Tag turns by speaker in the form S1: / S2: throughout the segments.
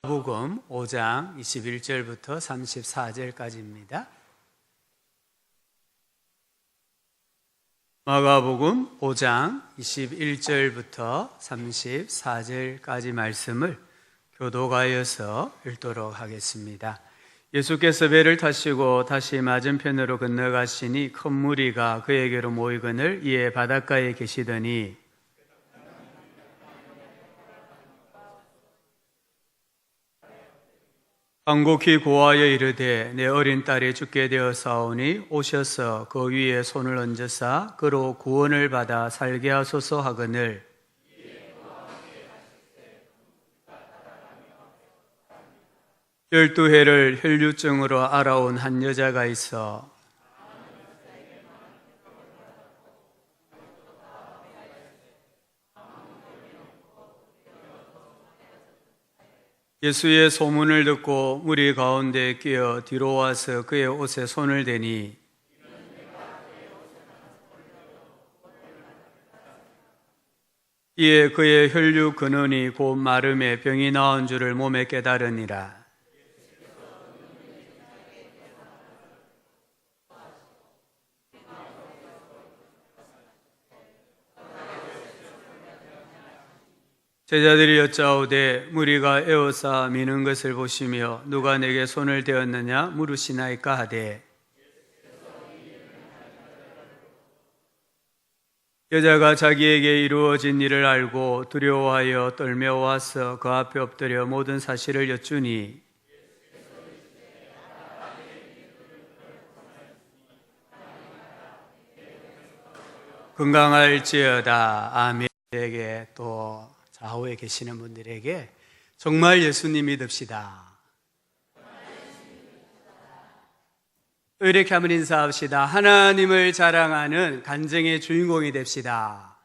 S1: 마가복음 5장 21절부터 34절까지입니다. 마가복음 5장 21절부터 34절까지 말씀을 교독하여서 읽도록 하겠습니다. 예수께서 배를 타시고 다시 맞은편으로 건너가시니 큰 무리가 그에게로 모이거늘 이에 바닷가에 계시더니 간곡히 고하여 이르되 내 어린 딸이 죽게 되었사오니 오셔서 그 위에 손을 얹으사 그로 구원을 받아 살게 하소서 하거늘 열두 해를 혈류증으로 알아온 한 여자가 있어 예수의 소문을 듣고 무리 가운데 끼어 뒤로 와서 그의 옷에 손을 대니 이에 그의 혈류 근원이 곧 마름에 병이 나은 줄을 몸에 깨달으니라. 제자들이 여짜오되 무리가 에워싸 미는 것을 보시며 누가 내게 손을 대었느냐 물으시나이까 하되 여자가 자기에게 이루어진 일을 알고 두려워하여 떨며 와서 그 앞에 엎드려 모든 사실을 여쭈니 건강할지어다. 아멘. 에게 또 좌우에 계시는 분들에게 정말 예수님 믿읍시다. 이렇게 한번 인사합시다. 하나님을 자랑하는 간증의 주인공이 됩시다.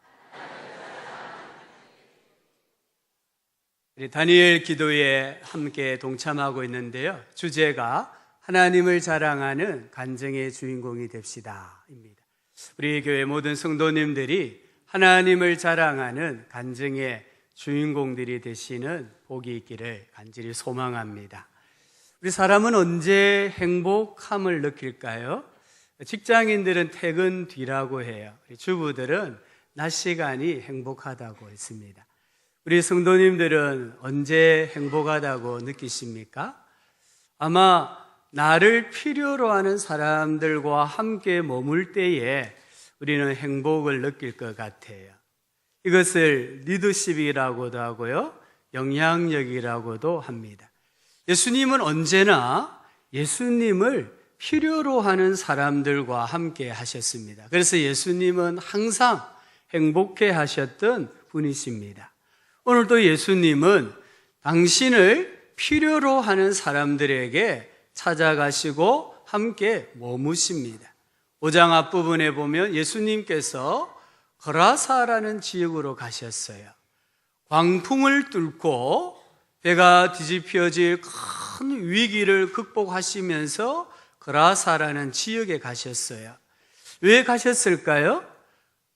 S1: 우리 다니엘 기도에 함께 동참하고 있는데요. 주제가 하나님을 자랑하는 간증의 주인공이 됩시다 입니다. 우리 교회 모든 성도님들이 하나님을 자랑하는 간증의 주인공들이 되시는 복이 있기를 간절히 소망합니다. 우리 사람은 언제 행복함을 느낄까요? 직장인들은 퇴근 뒤라고 해요. 우리 주부들은 낮 시간이 행복하다고 했습니다. 우리 성도님들은 언제 행복하다고 느끼십니까? 아마 나를 필요로 하는 사람들과 함께 머물 때에 우리는 행복을 느낄 것 같아요. 이것을 리더십이라고도 하고요, 영향력이라고도 합니다. 예수님은 언제나 예수님을 필요로 하는 사람들과 함께 하셨습니다. 그래서 예수님은 항상 행복해 하셨던 분이십니다. 오늘도 예수님은 당신을 필요로 하는 사람들에게 찾아가시고 함께 머무십니다. 5장 앞부분에 보면 예수님께서 거라사라는 지역으로 가셨어요. 광풍을 뚫고 배가 뒤집혀질 큰 위기를 극복하시면서 거라사라는 지역에 가셨어요. 왜 가셨을까요?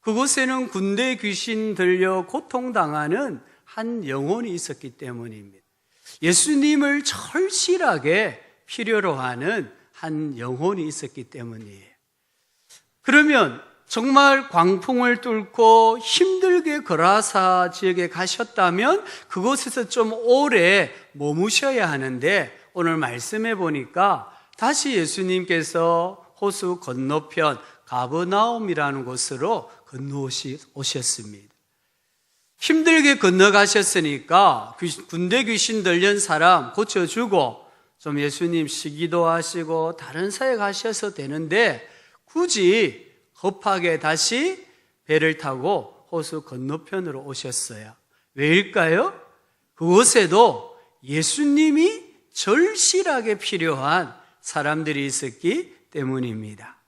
S1: 그곳에는 군대 귀신 들려 고통당하는 한 영혼이 있었기 때문입니다. 예수님을 절실하게 필요로 하는 한 영혼이 있었기 때문이에요. 그러면 정말 광풍을 뚫고 힘들게 거라사 지역에 가셨다면 그곳에서 좀 오래 머무셔야 하는데 오늘 말씀해 보니까 다시 예수님께서 호수 건너편 가버나움이라는 곳으로 건너오셨습니다. 힘들게 건너가셨으니까 군대 귀신 들린 사람 고쳐주고 좀 예수님 쉬기도 하시고 다른 사에 가셔서 되는데 굳이 급하게 다시 배를 타고 호수 건너편으로 오셨어요. 왜일까요? 그곳에도 예수님이 절실하게 필요한 사람들이 있었기 때문입니다.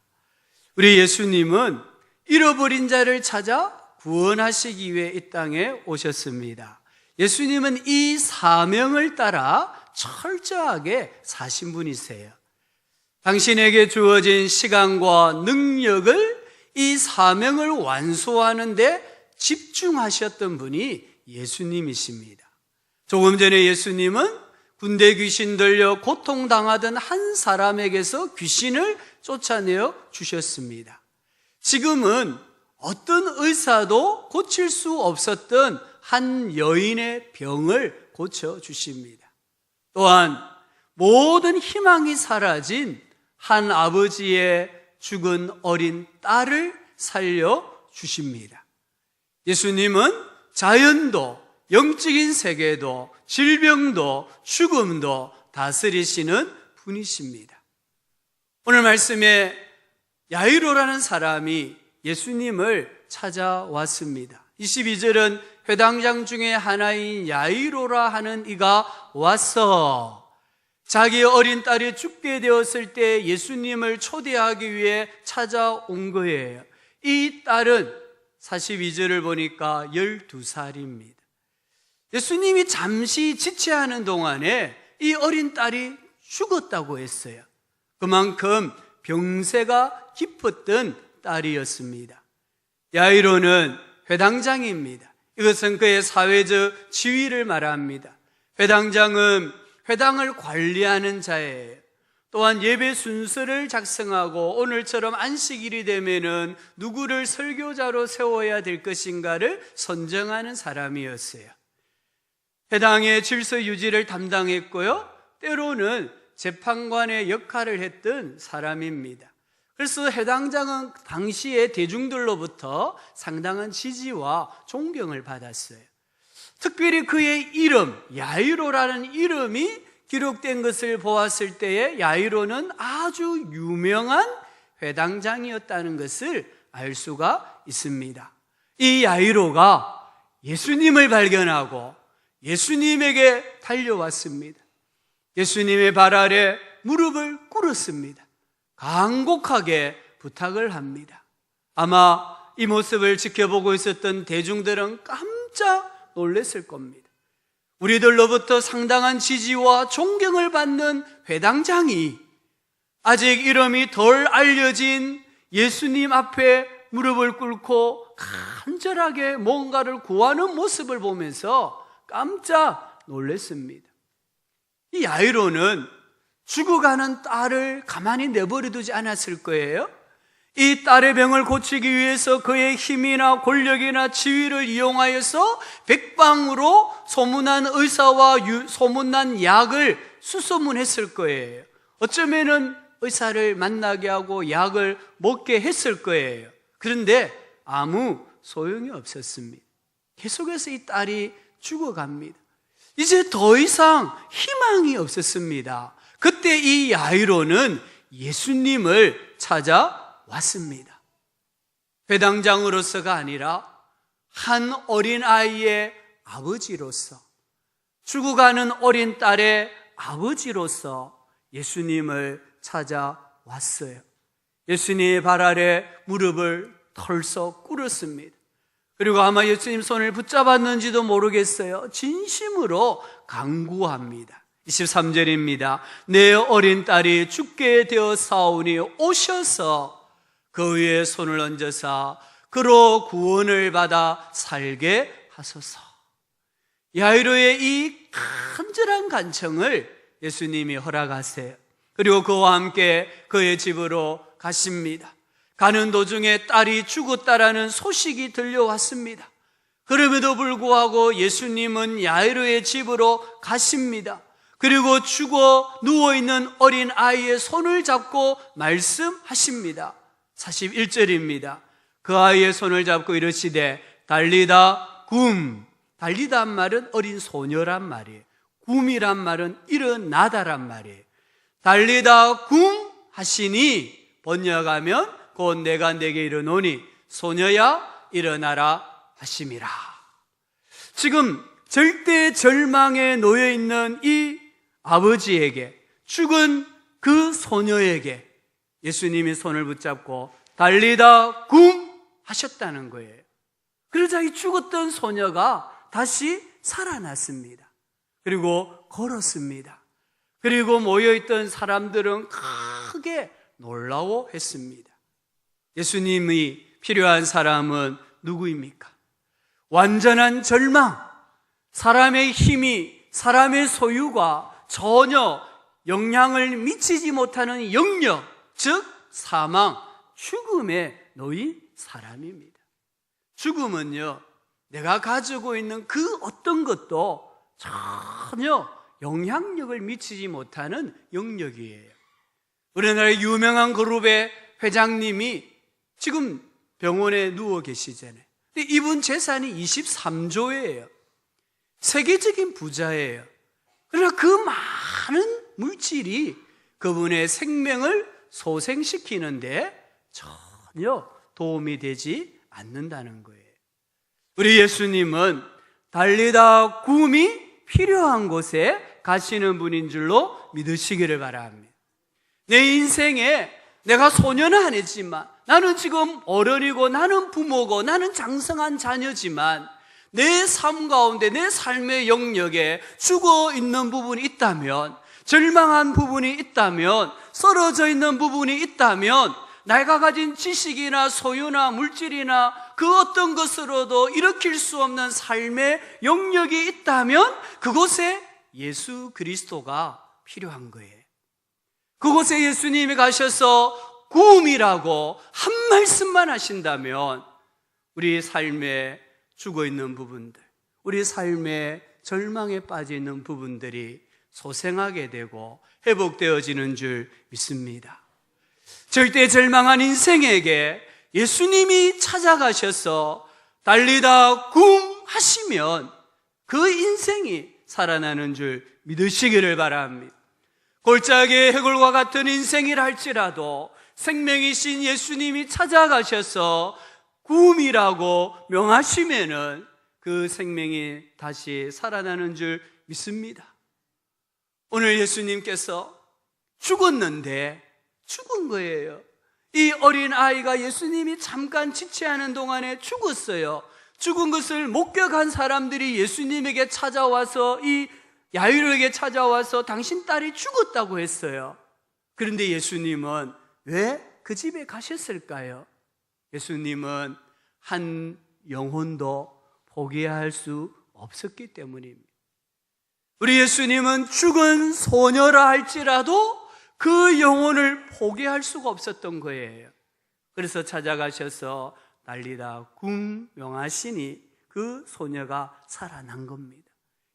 S1: 우리 예수님은 잃어버린 자를 찾아 구원하시기 위해 이 땅에 오셨습니다. 예수님은 이 사명을 따라 철저하게 사신 분이세요. 당신에게 주어진 시간과 능력을 이 사명을 완수하는 데 집중하셨던 분이 예수님이십니다. 조금 전에 예수님은 군대 귀신 들려 고통당하던 한 사람에게서 귀신을 쫓아내어 주셨습니다. 지금은 어떤 의사도 고칠 수 없었던 한 여인의 병을 고쳐주십니다. 또한 모든 희망이 사라진 한 아버지의 죽은 어린 딸을 살려주십니다. 예수님은 자연도, 영적인 세계도, 질병도, 죽음도 다스리시는 분이십니다. 오늘 말씀에 야이로라는 사람이 예수님을 찾아왔습니다. 22절은 회당장 중에 하나인 야이로라 하는 이가 와서 자기 어린 딸이 죽게 되었을 때 예수님을 초대하기 위해 찾아온 거예요. 이 딸은 42절을 보니까 12살입니다. 예수님이 잠시 지체하는 동안에 이 어린 딸이 죽었다고 했어요. 그만큼 병세가 깊었던 딸이었습니다. 야이로는 회당장입니다. 이것은 그의 사회적 지위를 말합니다. 회당장은 회당을 관리하는 자예요. 또한 예배 순서를 작성하고 오늘처럼 안식일이 되면은 누구를 설교자로 세워야 될 것인가를 선정하는 사람이었어요. 회당의 질서 유지를 담당했고요, 때로는 재판관의 역할을 했던 사람입니다. 그래서 회당장은 당시의 대중들로부터 상당한 지지와 존경을 받았어요. 특별히 그의 이름, 야이로라는 이름이 기록된 것을 보았을 때에 야이로는 아주 유명한 회당장이었다는 것을 알 수가 있습니다. 이 야이로가 예수님을 발견하고 예수님에게 달려왔습니다. 예수님의 발 아래 무릎을 꿇었습니다. 간곡하게 부탁을 합니다. 아마 이 모습을 지켜보고 있었던 대중들은 깜짝 놀랐을 겁니다. 우리들로부터 상당한 지지와 존경을 받는 회당장이 아직 이름이 덜 알려진 예수님 앞에 무릎을 꿇고 간절하게 뭔가를 구하는 모습을 보면서 깜짝 놀랐습니다. 이 야이로는 죽어가는 딸을 가만히 내버려 두지 않았을 거예요. 이 딸의 병을 고치기 위해서 그의 힘이나 권력이나 지위를 이용하여서 백방으로 소문난 의사와 소문난 약을 수소문했을 거예요. 어쩌면은 의사를 만나게 하고 약을 먹게 했을 거예요. 그런데 아무 소용이 없었습니다. 계속해서 이 딸이 죽어갑니다. 이제 더 이상 희망이 없었습니다. 그때 이 야이로는 예수님을 찾아왔습니다. 회당장으로서가 아니라 한 어린아이의 아버지로서, 죽어가는 어린 딸의 아버지로서 예수님을 찾아왔어요. 예수님의 발 아래 무릎을 털썩 꿇었습니다. 그리고 아마 예수님 손을 붙잡았는지도 모르겠어요. 진심으로 간구합니다. 23절입니다. 내 어린 딸이 죽게 되었사오니 오셔서 그 위에 손을 얹어서 그로 구원을 받아 살게 하소서. 야이로의 이 간절한 간청을 예수님이 허락하세요. 그리고 그와 함께 그의 집으로 가십니다. 가는 도중에 딸이 죽었다라는 소식이 들려왔습니다. 그럼에도 불구하고 예수님은 야이로의 집으로 가십니다. 그리고 죽어 누워있는 어린 아이의 손을 잡고 말씀하십니다. 41절입니다. 그 아이의 손을 잡고 이르시되 달리다 굼. 달리다란 말은 어린 소녀란 말이에요. 굼이란 말은 일어나다란 말이에요. 달리다 굼 하시니 번역하면 곧 내가 내게 이르노니 소녀야 일어나라 하심이라. 지금 절대 절망에 놓여 있는 이 아버지에게, 죽은 그 소녀에게 예수님이 손을 붙잡고 달리다 굼 하셨다는 거예요. 그러자 이 죽었던 소녀가 다시 살아났습니다. 그리고 걸었습니다. 그리고 모여있던 사람들은 크게 놀라워했습니다. 예수님이 필요한 사람은 누구입니까? 완전한 절망, 사람의 힘이, 사람의 소유가 전혀 영향을 미치지 못하는 영역, 즉 사망, 죽음에 놓인 사람입니다. 죽음은요, 내가 가지고 있는 그 어떤 것도 전혀 영향력을 미치지 못하는 영역이에요. 우리나라의 유명한 그룹의 회장님이 지금 병원에 누워 계시잖아요. 근데 이분 재산이 23조예요. 세계적인 부자예요. 그러나 그 많은 물질이 그분의 생명을 소생시키는데 전혀 도움이 되지 않는다는 거예요. 우리 예수님은 달리다 구음이 필요한 곳에 가시는 분인 줄로 믿으시기를 바랍니다. 내 인생에 내가 소년은 아니지만, 나는 지금 어른이고 나는 부모고 나는 장성한 자녀지만 내 삶 가운데, 내 삶의 영역에 죽어 있는 부분이 있다면, 절망한 부분이 있다면, 쓰러져 있는 부분이 있다면, 내가 가진 지식이나 소유나 물질이나 그 어떤 것으로도 일으킬 수 없는 삶의 영역이 있다면 그곳에 예수 그리스도가 필요한 거예요. 그곳에 예수님이 가셔서 구음이라고 한 말씀만 하신다면 우리 삶에 죽어있는 부분들, 우리 삶에 절망에 빠져 있는 부분들이 소생하게 되고 회복되어지는 줄 믿습니다. 절대 절망한 인생에게 예수님이 찾아가셔서 달리다 굼 하시면 그 인생이 살아나는 줄 믿으시기를 바랍니다. 골짜기의 해골과 같은 인생이라 할지라도 생명이신 예수님이 찾아가셔서 구음이라고 명하시면은 그 생명이 다시 살아나는 줄 믿습니다. 오늘 예수님께서 죽었는데 죽은 거예요. 이 어린 아이가 예수님이 잠깐 지체하는 동안에 죽었어요. 죽은 것을 목격한 사람들이 예수님에게 찾아와서, 이 야이로에게 찾아와서 당신 딸이 죽었다고 했어요. 그런데 예수님은 왜 그 집에 가셨을까요? 예수님은 한 영혼도 포기할 수 없었기 때문입니다. 우리 예수님은 죽은 소녀라 할지라도 그 영혼을 포기할 수가 없었던 거예요. 그래서 찾아가셔서 달리다 굼 명하시니 그 소녀가 살아난 겁니다.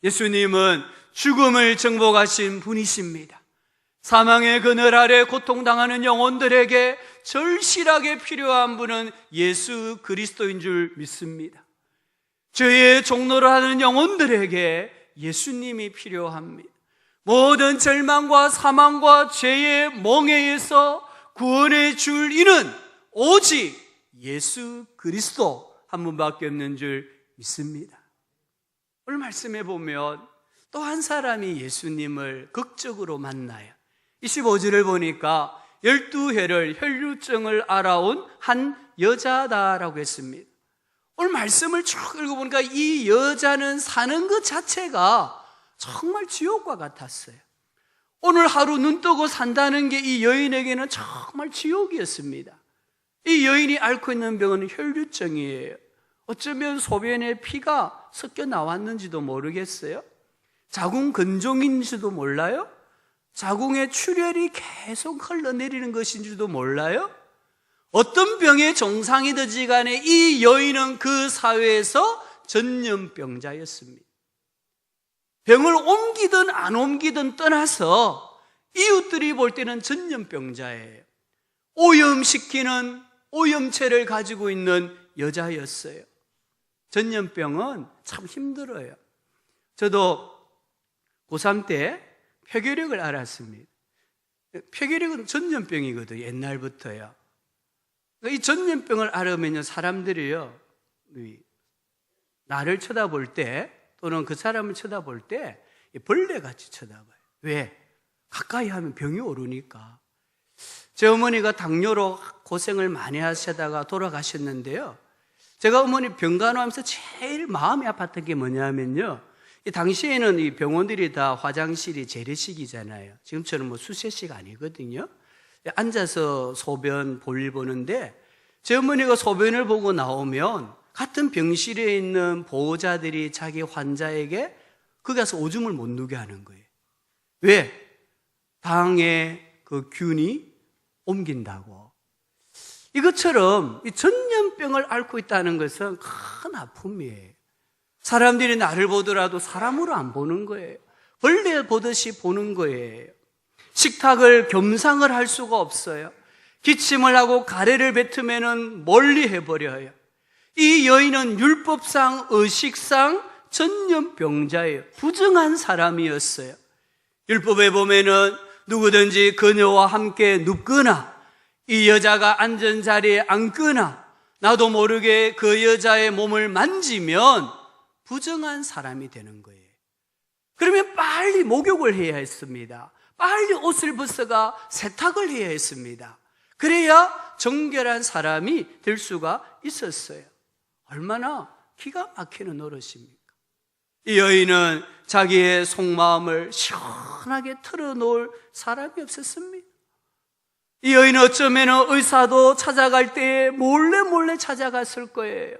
S1: 예수님은 죽음을 정복하신 분이십니다. 사망의 그늘 아래 고통당하는 영혼들에게 절실하게 필요한 분은 예수 그리스도인 줄 믿습니다. 죄의 종로를 하는 영혼들에게 예수님이 필요합니다. 모든 절망과 사망과 죄의 멍에에서 구원해 줄 이는 오직 예수 그리스도 한 분밖에 없는 줄 믿습니다. 오늘 말씀해 보면 또 한 사람이 예수님을 극적으로 만나요. 25절을 보니까 12해를 혈루증을 앓아온 한 여자다라고 했습니다. 오늘 말씀을 쭉 읽어보니까 이 여자는 사는 것 자체가 정말 지옥과 같았어요. 오늘 하루 눈 뜨고 산다는 게 이 여인에게는 정말 지옥이었습니다. 이 여인이 앓고 있는 병은 혈류증이에요. 어쩌면 소변에 피가 섞여 나왔는지도 모르겠어요. 자궁 근종인지도 몰라요. 자궁에 출혈이 계속 흘러내리는 것인지도 몰라요. 어떤 병의 정상이든지 간에 이 여인은 그 사회에서 전염병자였습니다. 병을 옮기든 안 옮기든 떠나서 이웃들이 볼 때는 전염병자예요. 오염시키는 오염체를 가지고 있는 여자였어요. 전염병은 참 힘들어요. 저도 고3 때 폐결핵을 앓았습니다. 폐결핵은 전염병이거든요. 옛날부터요. 이 전염병을 앓으면 사람들이요, 나를 쳐다볼 때 또는 그 사람을 쳐다볼 때 벌레같이 쳐다봐요. 왜? 가까이 하면 병이 오르니까. 제 어머니가 당뇨로 고생을 많이 하시다가 돌아가셨는데요, 제가 어머니 병간호하면서 제일 마음이 아팠던 게 뭐냐면요, 당시에는 이 병원들이 다 화장실이 재래식이잖아요. 지금처럼 뭐 수세식 아니거든요. 앉아서 소변 볼일 보는데 제 어머니가 소변을 보고 나오면 같은 병실에 있는 보호자들이 자기 환자에게 거기 가서 오줌을 못 누게 하는 거예요. 왜? 당의 그 균이 옮긴다고. 이것처럼 이 전염병을 앓고 있다는 것은 큰 아픔이에요. 사람들이 나를 보더라도 사람으로 안 보는 거예요. 벌레 보듯이 보는 거예요. 식탁을 겸상을 할 수가 없어요. 기침을 하고 가래를 뱉으면 멀리 해버려요. 이 여인은 율법상, 의식상 전염병자예요. 부정한 사람이었어요. 율법에 보면은 누구든지 그녀와 함께 눕거나 이 여자가 앉은 자리에 앉거나 나도 모르게 그 여자의 몸을 만지면 부정한 사람이 되는 거예요. 그러면 빨리 목욕을 해야 했습니다. 빨리 옷을 벗어가 세탁을 해야 했습니다. 그래야 정결한 사람이 될 수가 있었어요. 얼마나 기가 막히는 노릇입니까? 이 여인은 자기의 속마음을 시원하게 털어놓을 사람이 없었습니다. 이 여인은 어쩌면 의사도 찾아갈 때에 몰래 찾아갔을 거예요.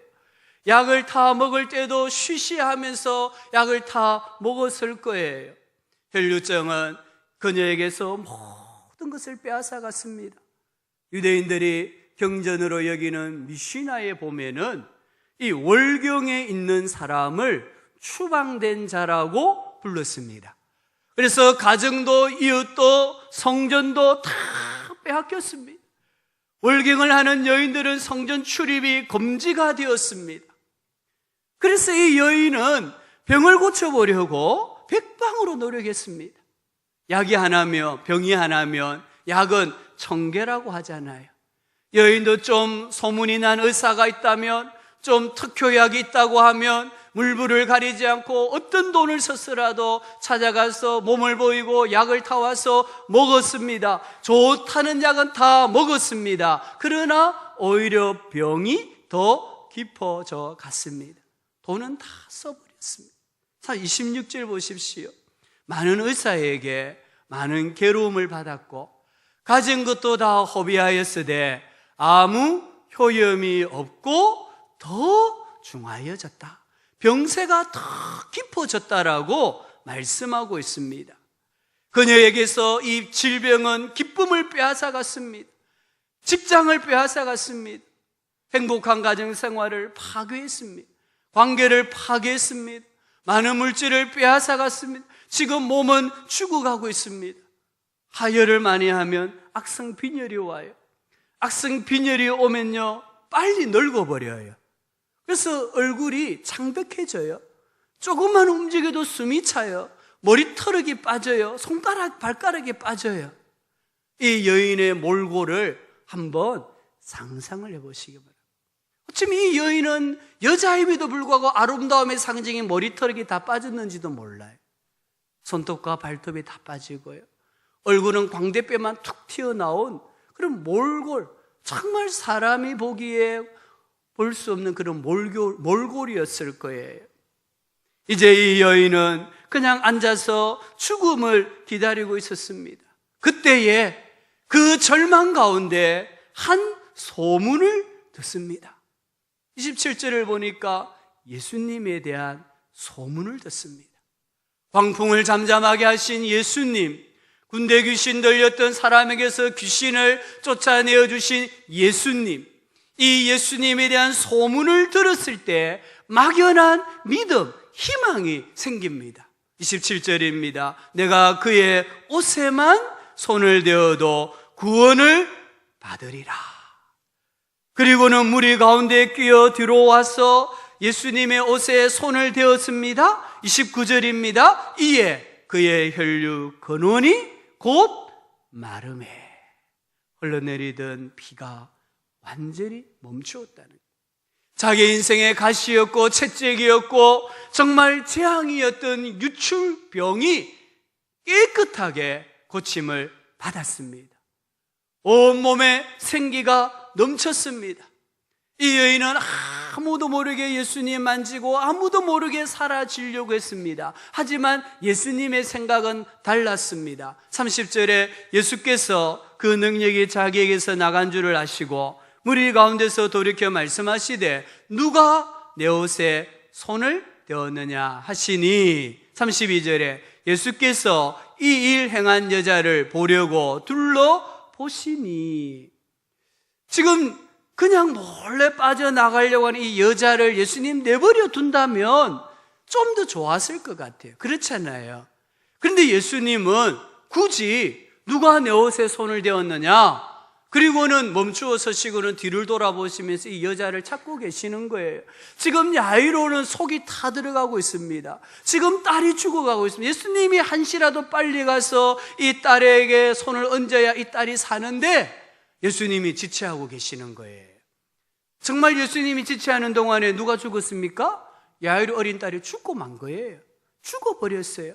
S1: 약을 타 먹을 때도 쉬쉬하면서 약을 타 먹었을 거예요. 혈류증은 그녀에게서 모든 것을 빼앗아갔습니다. 유대인들이 경전으로 여기는 미시나에 보면은 이 월경에 있는 사람을 추방된 자라고 불렀습니다. 그래서 가정도 이웃도 성전도 다 빼앗겼습니다. 월경을 하는 여인들은 성전 출입이 금지가 되었습니다. 그래서 이 여인은 병을 고쳐보려고 백방으로 노력했습니다. 약이 하나면 병이 하나면 약은 청계라고 하잖아요. 여인도 좀 소문이 난 의사가 있다면 좀 특효약이 있다고 하면 물불을 가리지 않고 어떤 돈을 썼더라도 찾아가서 몸을 보이고 약을 타와서 먹었습니다. 좋다는 약은 다 먹었습니다. 그러나 오히려 병이 더 깊어져 갔습니다. 돈은 다 써버렸습니다. 26절 보십시오. 많은 의사에게 많은 괴로움을 받았고 가진 것도 다 허비하였으되 아무 효염이 없고 더 중하여졌다. 병세가 더 깊어졌다라고 말씀하고 있습니다. 그녀에게서 이 질병은 기쁨을 빼앗아갔습니다. 직장을 빼앗아갔습니다. 행복한 가정생활을 파괴했습니다. 관계를 파괴했습니다. 많은 물질을 빼앗아갔습니다. 지금 몸은 죽어가고 있습니다. 하혈을 많이 하면 악성빈혈이 와요. 악성빈혈이 오면요 빨리 늙어버려요. 그래서 얼굴이 창백해져요. 조금만 움직여도 숨이 차요. 머리털이 빠져요. 손가락, 발가락이 빠져요. 이 여인의 몰골을 한번 상상을 해보시기 바랍니다. 어쩌면 이 여인은 여자임에도 불구하고 아름다움의 상징인 머리털이 다 빠졌는지도 몰라요. 손톱과 발톱이 다 빠지고요. 얼굴은 광대뼈만 툭 튀어나온 그런 몰골, 정말 사람이 보기에 볼 수 없는 그런 몰골이었을 거예요. 이제 이 여인은 그냥 앉아서 죽음을 기다리고 있었습니다. 그때에 그 절망 가운데 한 소문을 듣습니다. 27절을 보니까 예수님에 대한 소문을 듣습니다. 광풍을 잠잠하게 하신 예수님, 군대 귀신 들렸던 사람에게서 귀신을 쫓아내어 주신 예수님, 이 예수님에 대한 소문을 들었을 때 막연한 믿음, 희망이 생깁니다. 27절입니다. 내가 그의 옷에만 손을 대어도 구원을 받으리라. 그리고는 무리 가운데 끼어 들어와서 예수님의 옷에 손을 대었습니다. 29절입니다. 이에 그의 혈류 근원이 곧 마름에 흘러내리던 피가 완전히 멈추었다는 거예요. 자기 인생의 가시였고 채찍이었고 정말 재앙이었던 유출병이 깨끗하게 고침을 받았습니다. 온몸에 생기가 넘쳤습니다. 이 여인은 아무도 모르게 예수님 만지고 아무도 모르게 사라지려고 했습니다. 하지만 예수님의 생각은 달랐습니다. 30절에 예수께서 그 능력이 자기에게서 나간 줄을 아시고 무리 가운데서 돌이켜 말씀하시되 누가 내 옷에 손을 대었느냐 하시니 32절에 예수께서 이 일 행한 여자를 보려고 둘러보시니. 지금 그냥 몰래 빠져나가려고 하는 이 여자를 예수님 내버려 둔다면 좀 더 좋았을 것 같아요. 그렇잖아요. 그런데 예수님은 굳이 누가 내 옷에 손을 대었느냐, 그리고는 멈추어 서시고는 뒤를 돌아보시면서 이 여자를 찾고 계시는 거예요. 지금 야이로는 속이 타들어가고 있습니다. 지금 딸이 죽어가고 있습니다. 예수님이 한시라도 빨리 가서 이 딸에게 손을 얹어야 이 딸이 사는데 예수님이 지체하고 계시는 거예요. 정말 예수님이 지체하는 동안에 누가 죽었습니까? 야이로 어린 딸이 죽고 만 거예요. 죽어버렸어요.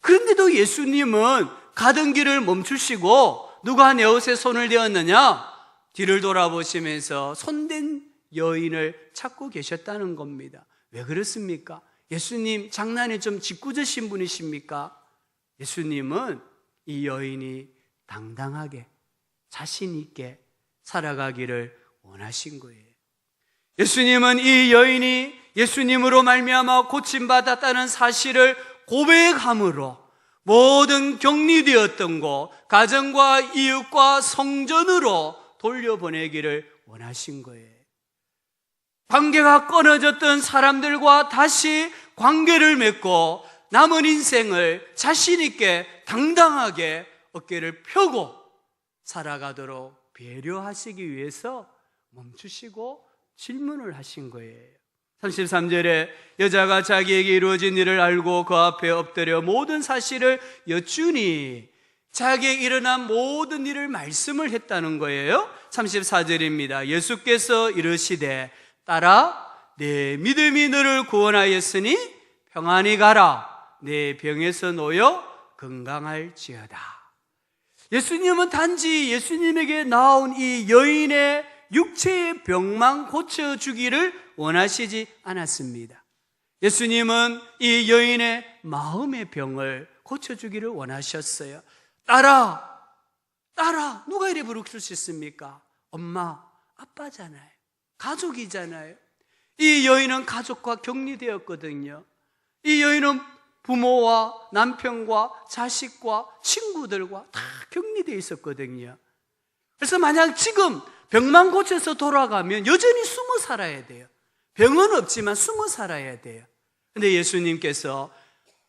S1: 그런데도 예수님은 가던 길을 멈추시고 누가 내 옷에 손을 대었느냐? 뒤를 돌아보시면서 손댄 여인을 찾고 계셨다는 겁니다. 왜 그렇습니까? 예수님 장난이 좀 짓궂으신 분이십니까? 예수님은 이 여인이 당당하게 자신 있게 살아가기를 원하신 거예요. 예수님은 이 여인이 예수님으로 말미암아 고침받았다는 사실을 고백함으로 모든 격리되었던 곳, 가정과 이웃과 성전으로 돌려보내기를 원하신 거예요. 관계가 끊어졌던 사람들과 다시 관계를 맺고 남은 인생을 자신 있게 당당하게 어깨를 펴고 살아가도록 배려하시기 위해서 멈추시고 질문을 하신 거예요. 33절에 여자가 자기에게 이루어진 일을 알고 그 앞에 엎드려 모든 사실을 여쭈니, 자기에게 일어난 모든 일을 말씀을 했다는 거예요. 34절입니다. 예수께서 이르시되 딸아, 내 믿음이 너를 구원하였으니 평안히 가라. 내 병에서 놓여 건강할지어다. 예수님은 단지 예수님에게 나온 이 여인의 육체의 병만 고쳐주기를 원하시지 않았습니다. 예수님은 이 여인의 마음의 병을 고쳐주기를 원하셨어요. 딸아, 딸아, 누가 이래 부르실 수 있습니까? 엄마, 아빠잖아요. 가족이잖아요. 이 여인은 가족과 격리되었거든요. 이 여인은 부모와 남편과 자식과 친구들과 다 격리되어 있었거든요. 그래서 만약 지금 병만 고쳐서 돌아가면 여전히 숨어 살아야 돼요. 병은 없지만 숨어 살아야 돼요. 그런데 예수님께서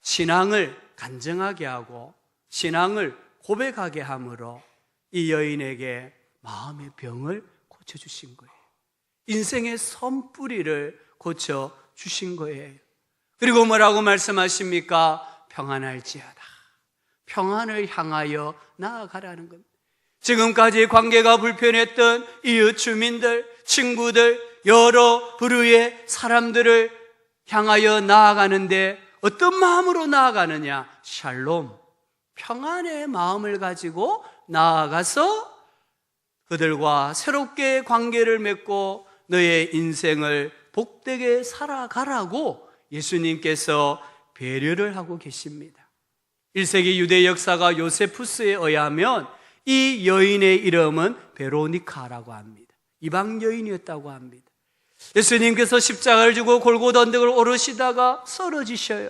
S1: 신앙을 간증하게 하고 신앙을 고백하게 함으로 이 여인에게 마음의 병을 고쳐주신 거예요. 인생의 선뿌리를 고쳐주신 거예요. 그리고 뭐라고 말씀하십니까? 평안할지어다. 평안을 향하여 나아가라는 겁니다. 지금까지 관계가 불편했던 이웃 주민들, 친구들, 여러 부류의 사람들을 향하여 나아가는데 어떤 마음으로 나아가느냐? 샬롬, 평안의 마음을 가지고 나아가서 그들과 새롭게 관계를 맺고 너의 인생을 복되게 살아가라고 예수님께서 배려를 하고 계십니다. 1세기 유대 역사가 요세푸스에 의하면 이 여인의 이름은 베로니카라고 합니다. 이방 여인이었다고 합니다. 예수님께서 십자가를 지고 골고다 언덕을 오르시다가 쓰러지셔요.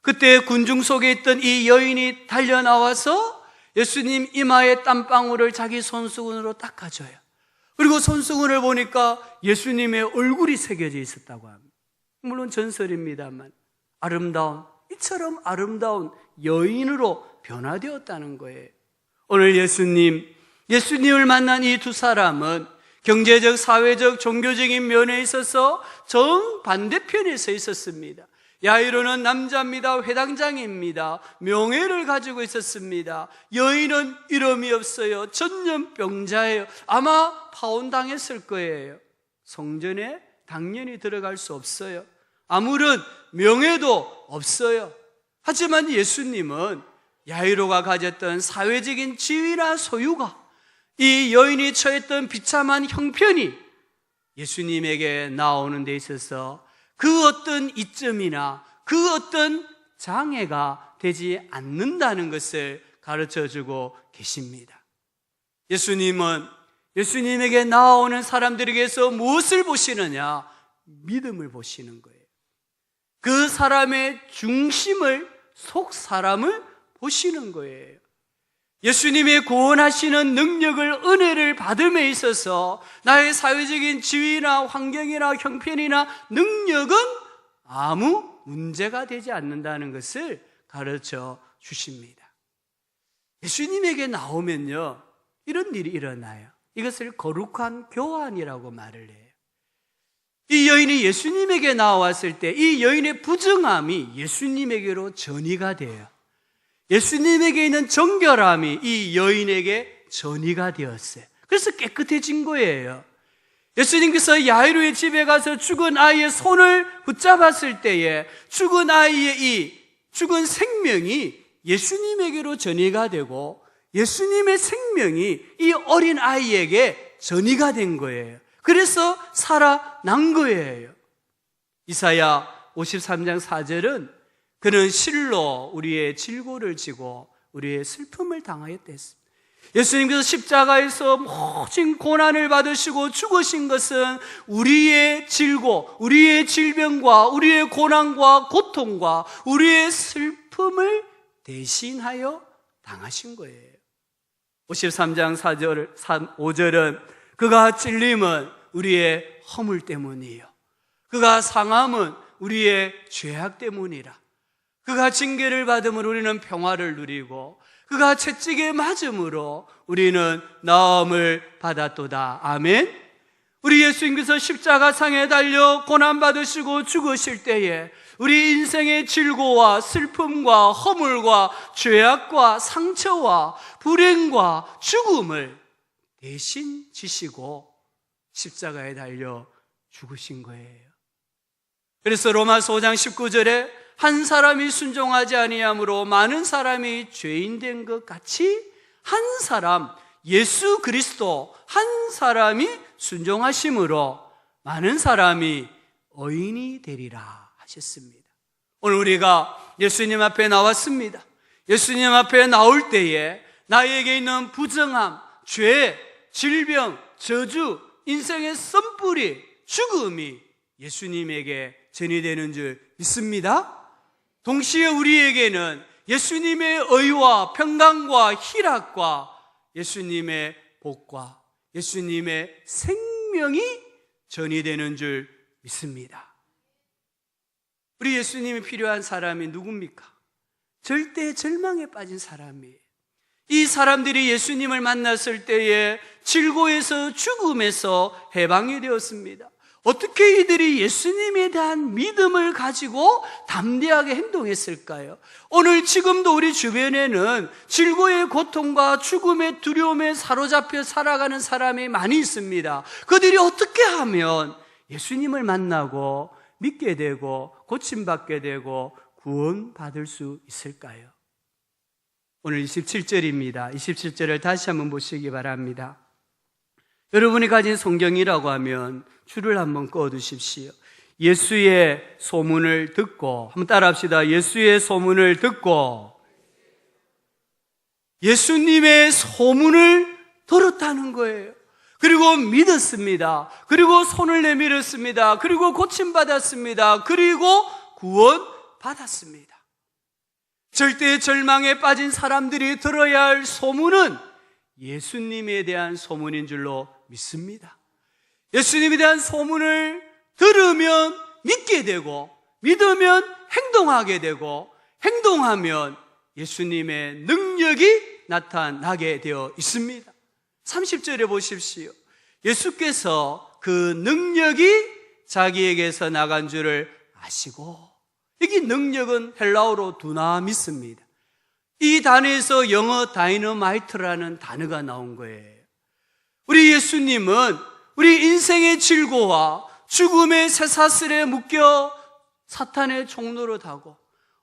S1: 그때 군중 속에 있던 이 여인이 달려나와서 예수님 이마에 땀방울을 자기 손수건으로 닦아줘요. 그리고 손수건을 보니까 예수님의 얼굴이 새겨져 있었다고 합니다. 물론 전설입니다만 아름다운, 이처럼 아름다운 여인으로 변화되었다는 거예요. 오늘 예수님을 만난 이 두 사람은 경제적, 사회적, 종교적인 면에 있어서 정반대편에 서 있었습니다. 야이로는 남자입니다. 회당장입니다. 명예를 가지고 있었습니다. 여인은 이름이 없어요. 전염병자예요. 아마 파혼당했을 거예요. 성전에 당연히 들어갈 수 없어요. 아무런 명예도 없어요. 하지만 예수님은 야이로가 가졌던 사회적인 지위나 소유가, 이 여인이 처했던 비참한 형편이 예수님에게 나오는 데 있어서 그 어떤 이점이나 그 어떤 장애가 되지 않는다는 것을 가르쳐주고 계십니다. 예수님은 예수님에게 나오는 사람들에게서 무엇을 보시느냐? 믿음을 보시는 거예요. 그 사람의 중심을, 속 사람을 보시는 거예요. 예수님의 구원하시는 능력을, 은혜를 받음에 있어서 나의 사회적인 지위나 환경이나 형편이나 능력은 아무 문제가 되지 않는다는 것을 가르쳐 주십니다. 예수님에게 나오면요, 이런 일이 일어나요. 이것을 거룩한 교환이라고 말을 해요. 이 여인이 예수님에게 나왔을 때 이 여인의 부정함이 예수님에게로 전이가 돼요. 예수님에게 있는 정결함이 이 여인에게 전이가 되었어요. 그래서 깨끗해진 거예요. 예수님께서 야이로의 집에 가서 죽은 아이의 손을 붙잡았을 때에 죽은 아이의 이 죽은 생명이 예수님에게로 전이가 되고 예수님의 생명이 이 어린 아이에게 전이가 된 거예요. 그래서 살아난 거예요. 이사야 53장 4절은 그는 실로 우리의 질고를 지고 우리의 슬픔을 당하였다 했습니다. 예수님께서 십자가에서 모진 고난을 받으시고 죽으신 것은 우리의 질고, 우리의 질병과 우리의 고난과 고통과 우리의 슬픔을 대신하여 당하신 거예요. 53장 4절, 5절은 그가 찔림은 우리의 허물 때문이요, 그가 상함은 우리의 죄악 때문이라. 그가 징계를 받음으로 우리는 평화를 누리고 그가 채찍에 맞음으로 우리는 나음을 받았도다. 아멘. 우리 예수님께서 십자가상에 달려 고난받으시고 죽으실 때에 우리 인생의 질고와 슬픔과 허물과 죄악과 상처와 불행과 죽음을 대신 지시고 십자가에 달려 죽으신 거예요. 그래서 로마서 5장 19절에 한 사람이 순종하지 아니함으로 많은 사람이 죄인 된 것 같이 한 사람, 예수 그리스도 한 사람이 순종하심으로 많은 사람이 의인이 되리라 하셨습니다. 오늘 우리가 예수님 앞에 나왔습니다. 예수님 앞에 나올 때에 나에게 있는 부정함, 죄, 질병, 저주, 인생의 썸뿌리, 죽음이 예수님에게 전이되는 줄 믿습니다. 동시에 우리에게는 예수님의 의와 평강과 희락과 예수님의 복과 예수님의 생명이 전이되는 줄 믿습니다. 우리 예수님이 필요한 사람이 누굽니까? 절대 절망에 빠진 사람이에요. 이 사람들이 예수님을 만났을 때에 질고에서 죽음에서 해방이 되었습니다. 어떻게 이들이 예수님에 대한 믿음을 가지고 담대하게 행동했을까요? 오늘 지금도 우리 주변에는 질고의 고통과 죽음의 두려움에 사로잡혀 살아가는 사람이 많이 있습니다. 그들이 어떻게 하면 예수님을 만나고 믿게 되고 고침받게 되고 구원받을 수 있을까요? 오늘 27절입니다. 27절을 다시 한번 보시기 바랍니다. 여러분이 가진 성경이라고 하면 줄을 한번 꺼두십시오. 예수의 소문을 듣고, 한번 따라합시다. 예수의 소문을 듣고 예수님의 소문을 들었다는 거예요. 그리고 믿었습니다. 그리고 손을 내밀었습니다. 그리고 고침받았습니다. 그리고 구원받았습니다. 절대 절망에 빠진 사람들이 들어야 할 소문은 예수님에 대한 소문인 줄로 믿습니다. 예수님에 대한 소문을 들으면 믿게 되고, 믿으면 행동하게 되고, 행동하면 예수님의 능력이 나타나게 되어 있습니다. 30절에 보십시오. 예수께서 그 능력이 자기에게서 나간 줄을 아시고, 여기 능력은 헬라어로 두나미스입니다. 이 단어에서 영어 다이너마이트라는 단어가 나온 거예요. 우리 예수님은 우리 인생의 질고와 죽음의 쇠사슬에 묶여 사탄의 종로로 타고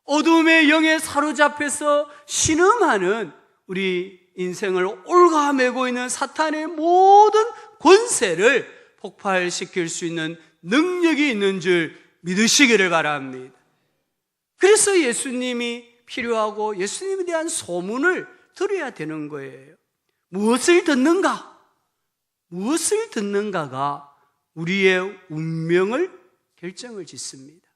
S1: 어둠의 영에 사로잡혀서 신음하는 우리 인생을 올가매고 있는 사탄의 모든 권세를 폭발시킬 수 있는 능력이 있는 줄 믿으시기를 바랍니다. 그래서 예수님이 필요하고 예수님에 대한 소문을 들어야 되는 거예요. 무엇을 듣는가? 무엇을 듣는가가 우리의 운명을 결정을 짓습니다.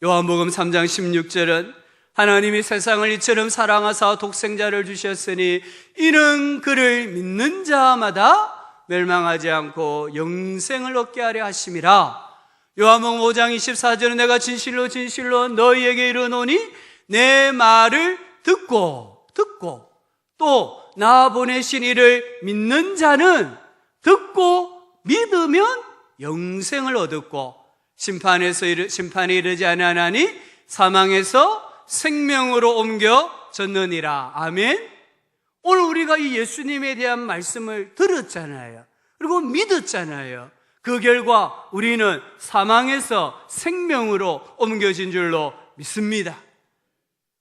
S1: 요한복음 3장 16절은 하나님이 세상을 이처럼 사랑하사 독생자를 주셨으니 이는 그를 믿는 자마다 멸망하지 않고 영생을 얻게 하려 하심이라. 요한복음 5장 24절은 내가 진실로 진실로 너희에게 이르노니 내 말을 듣고 또 나 보내신 이를 믿는 자는 듣고 믿으면 영생을 얻었고 심판에 이르지 아니하나니 사망에서 생명으로 옮겨졌느니라. 아멘. 오늘 우리가 이 예수님에 대한 말씀을 들었잖아요. 그리고 믿었잖아요. 그 결과 우리는 사망에서 생명으로 옮겨진 줄로 믿습니다.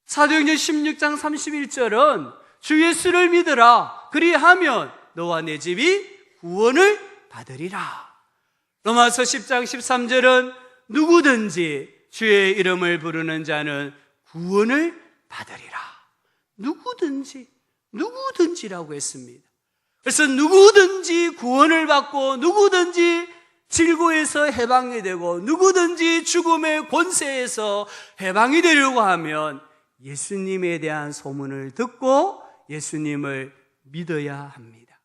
S1: 사도행전 16장 31절은 주 예수를 믿으라. 그리하면 너와 내 집이 구원을 받으리라. 로마서 10장 13절은 누구든지 주의 이름을 부르는 자는 구원을 받으리라. 누구든지라고 했습니다. 그래서 누구든지 구원을 받고 누구든지 질고에서 해방이 되고 누구든지 죽음의 권세에서 해방이 되려고 하면 예수님에 대한 소문을 듣고 예수님을 믿어야 합니다.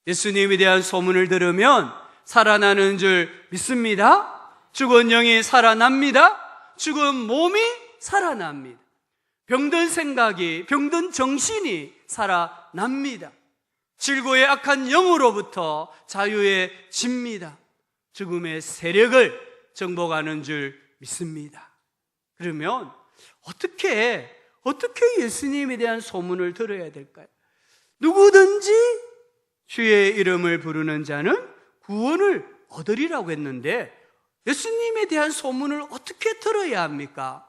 S1: 예수님에 대한 소문을 들으면 살아나는 줄 믿습니다. 죽은 영이 살아납니다. 죽은 몸이 살아납니다. 병든 생각이, 병든 정신이 살아납니다. 질고의 악한 영으로부터 자유해집니다. 죽음의 세력을 정복하는 줄 믿습니다. 그러면 어떻게 예수님에 대한 소문을 들어야 될까요? 누구든지 주의 이름을 부르는 자는 구원을 얻으리라고 했는데 예수님에 대한 소문을 어떻게 들어야 합니까?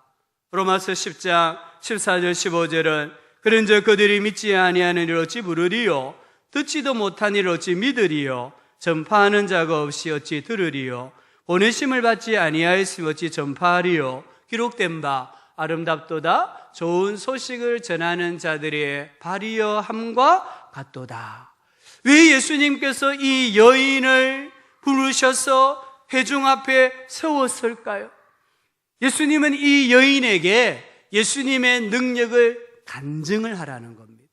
S1: 로마서 10장 14절 15절은 그런즉 그들이 믿지 아니하는 일 어찌 부르리요? 듣지도 못한 일 어찌 믿으리요? 전파하는 자가 없이 어찌 들으리요? 보내심을 받지 아니하였으면 어찌 전파하리요? 기록된 바 아름답도다 좋은 소식을 전하는 자들의 발이여 함과 같도다. 왜 예수님께서 이 여인을 부르셔서 회중 앞에 세웠을까요? 예수님은 이 여인에게 예수님의 능력을 간증을 하라는 겁니다.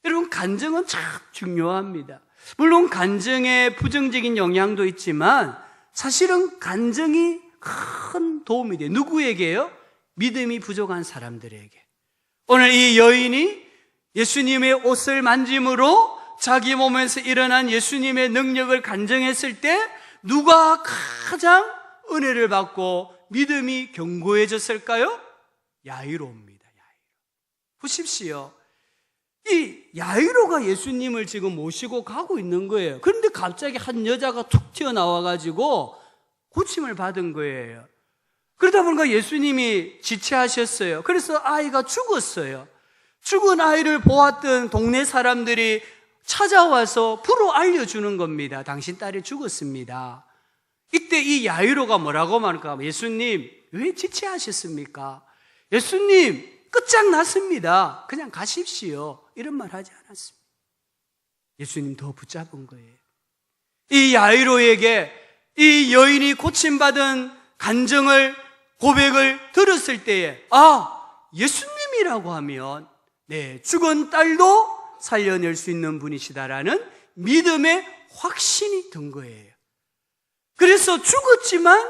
S1: 여러분, 간증은 참 중요합니다. 물론 간증에 부정적인 영향도 있지만 사실은 간증이 큰 도움이 돼요. 누구에게요? 믿음이 부족한 사람들에게. 오늘 이 여인이 예수님의 옷을 만짐으로 자기 몸에서 일어난 예수님의 능력을 간증했을 때 누가 가장 은혜를 받고 믿음이 견고해졌을까요? 야이로입니다. 보십시오. 이 야이로가 예수님을 지금 모시고 가고 있는 거예요. 그런데 갑자기 한 여자가 툭 튀어나와가지고 고침을 받은 거예요. 그러다 보니까 예수님이 지체하셨어요. 그래서 아이가 죽었어요. 죽은 아이를 보았던 동네 사람들이 찾아와서 불어 알려주는 겁니다. 당신 딸이 죽었습니다. 이때 이 야이로가 뭐라고 말할까? 예수님, 왜 지체하셨습니까? 예수님, 끝장났습니다. 그냥 가십시오. 이런 말 하지 않았습니다. 예수님 더 붙잡은 거예요. 이 야이로에게 이 여인이 고침받은 간증을, 고백을 들었을 때에 예수님이라고 하면 죽은 딸도 살려낼 수 있는 분이시다라는 믿음의 확신이 든 거예요. 그래서 죽었지만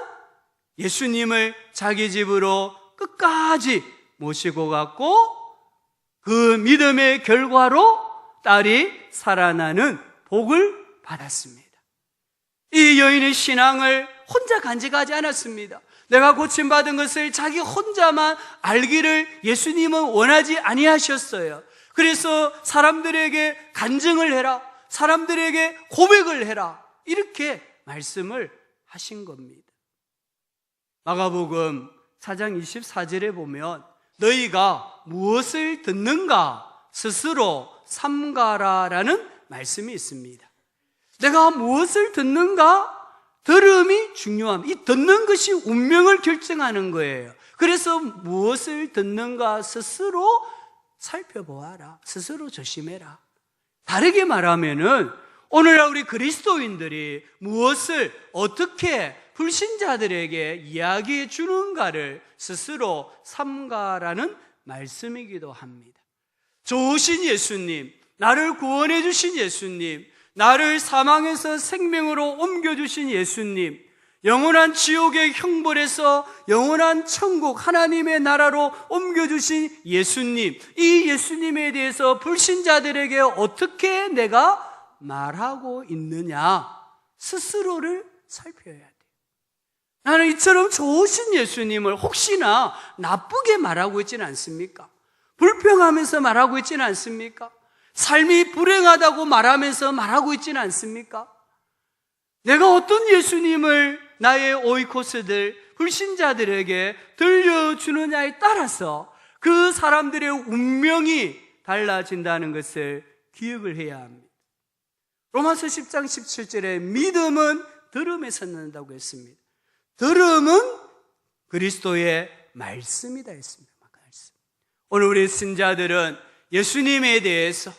S1: 예수님을 자기 집으로 끝까지 모시고 갔고 그 믿음의 결과로 딸이 살아나는 복을 받았습니다. 이 여인의 신앙을 혼자 간직하지 않았습니다. 내가 고침받은 것을 자기 혼자만 알기를 예수님은 원하지 아니하셨어요. 그래서 사람들에게 간증을 해라, 사람들에게 고백을 해라, 이렇게 말씀을 하신 겁니다. 마가복음 4장 24절에 보면 너희가 무엇을 듣는가 스스로 삼가라라는 말씀이 있습니다. 내가 무엇을 듣는가? 들음이 중요합니다. 이 듣는 것이 운명을 결정하는 거예요. 그래서 무엇을 듣는가 스스로 살펴보아라. 스스로 조심해라. 다르게 말하면은 오늘날 우리 그리스도인들이 무엇을 어떻게 불신자들에게 이야기해 주는가를 스스로 삼가라는 말씀이기도 합니다. 좋으신 예수님, 나를 구원해 주신 예수님, 나를 사망에서 생명으로 옮겨주신 예수님, 영원한 지옥의 형벌에서 영원한 천국 하나님의 나라로 옮겨주신 예수님, 이 예수님에 대해서 불신자들에게 어떻게 내가 말하고 있느냐, 스스로를 살펴야 돼요. 나는 이처럼 좋으신 예수님을 혹시나 나쁘게 말하고 있지는 않습니까? 불평하면서 말하고 있지는 않습니까? 삶이 불행하다고 말하면서 말하고 있지는 않습니까? 내가 어떤 예수님을 나의 오이코스들, 불신자들에게 들려주느냐에 따라서 그 사람들의 운명이 달라진다는 것을 기억을 해야 합니다. 로마서 10장 17절에 믿음은 들음에서 난다고 했습니다. 들음은 그리스도의 말씀이다 했습니다. 오늘 우리 신자들은 예수님에 대해서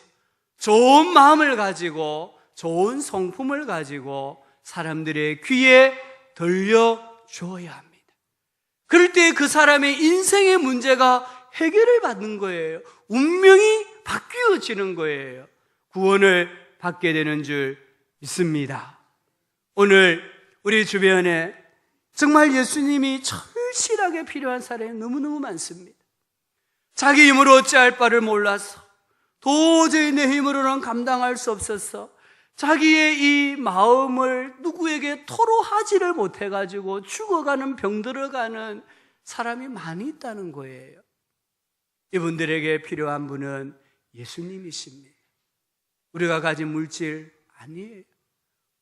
S1: 좋은 마음을 가지고 좋은 성품을 가지고 사람들의 귀에 들려줘야 합니다. 그럴 때 그 사람의 인생의 문제가 해결을 받는 거예요. 운명이 바뀌어지는 거예요. 구원을 받게 되는 줄 믿습니다. 오늘 우리 주변에 정말 예수님이 절실하게 필요한 사람이 너무너무 많습니다. 자기 힘으로 어찌할 바를 몰라서 도저히 내 힘으로는 감당할 수 없어서 자기의 이 마음을 누구에게 토로하지를 못해가지고 죽어가는, 병들어가는 사람이 많이 있다는 거예요. 이분들에게 필요한 분은 예수님이십니다. 우리가 가진 물질 아니에요.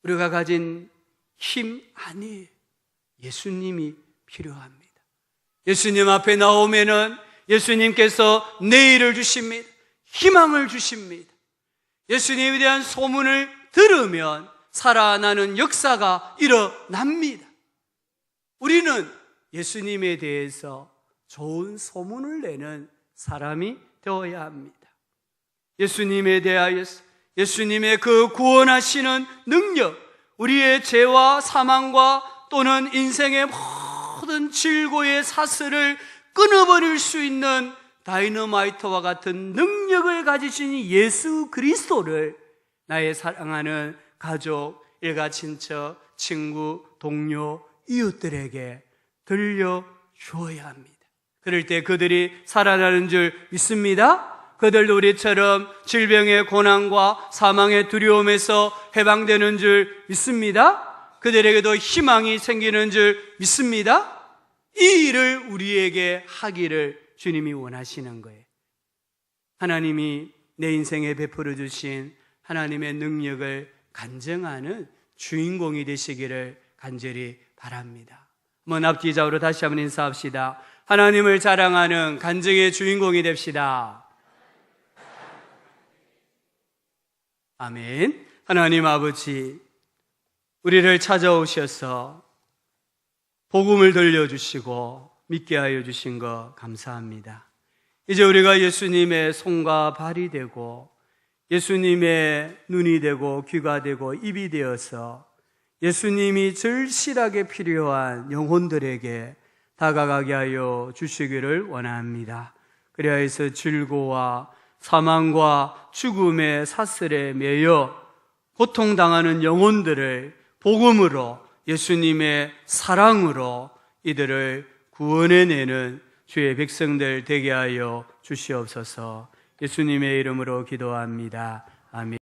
S1: 우리가 가진 힘 아니에요. 예수님이 필요합니다. 예수님 앞에 나오면은 예수님께서 내일을 주십니다. 희망을 주십니다. 예수님에 대한 소문을 들으면 살아나는 역사가 일어납니다. 우리는 예수님에 대해서 좋은 소문을 내는 사람이 되어야 합니다. 예수님에 대하여서 예수님의 그 구원하시는 능력, 우리의 죄와 사망과 또는 인생의 모든 질고의 사슬을 끊어버릴 수 있는 다이너마이트와 같은 능력을 가지신 예수 그리스도를 나의 사랑하는 가족, 일가 친척, 친구, 동료, 이웃들에게 들려주어야 합니다. 그럴 때 그들이 살아나는 줄 믿습니다. 그들도 우리처럼 질병의 고난과 사망의 두려움에서 해방되는 줄 믿습니다. 그들에게도 희망이 생기는 줄 믿습니다. 이 일을 우리에게 하기를 주님이 원하시는 거예요. 하나님이 내 인생에 베풀어 주신 하나님의 능력을 간증하는 주인공이 되시기를 간절히 바랍니다. 한번 앞뒤좌우로 다시 한번 인사합시다. 하나님을 자랑하는 간증의 주인공이 됩시다. 아멘. 하나님 아버지, 우리를 찾아오셔서 복음을 들려주시고 믿게 하여 주신 것 감사합니다. 이제 우리가 예수님의 손과 발이 되고 예수님의 눈이 되고 귀가 되고 입이 되어서 예수님이 절실하게 필요한 영혼들에게 다가가게 하여 주시기를 원합니다. 그리하여서 질고와 사망과 죽음의 사슬에 매여 고통당하는 영혼들을 복음으로, 예수님의 사랑으로 이들을 구원해내는 주의 백성들 되게 하여 주시옵소서. 예수님의 이름으로 기도합니다. 아멘.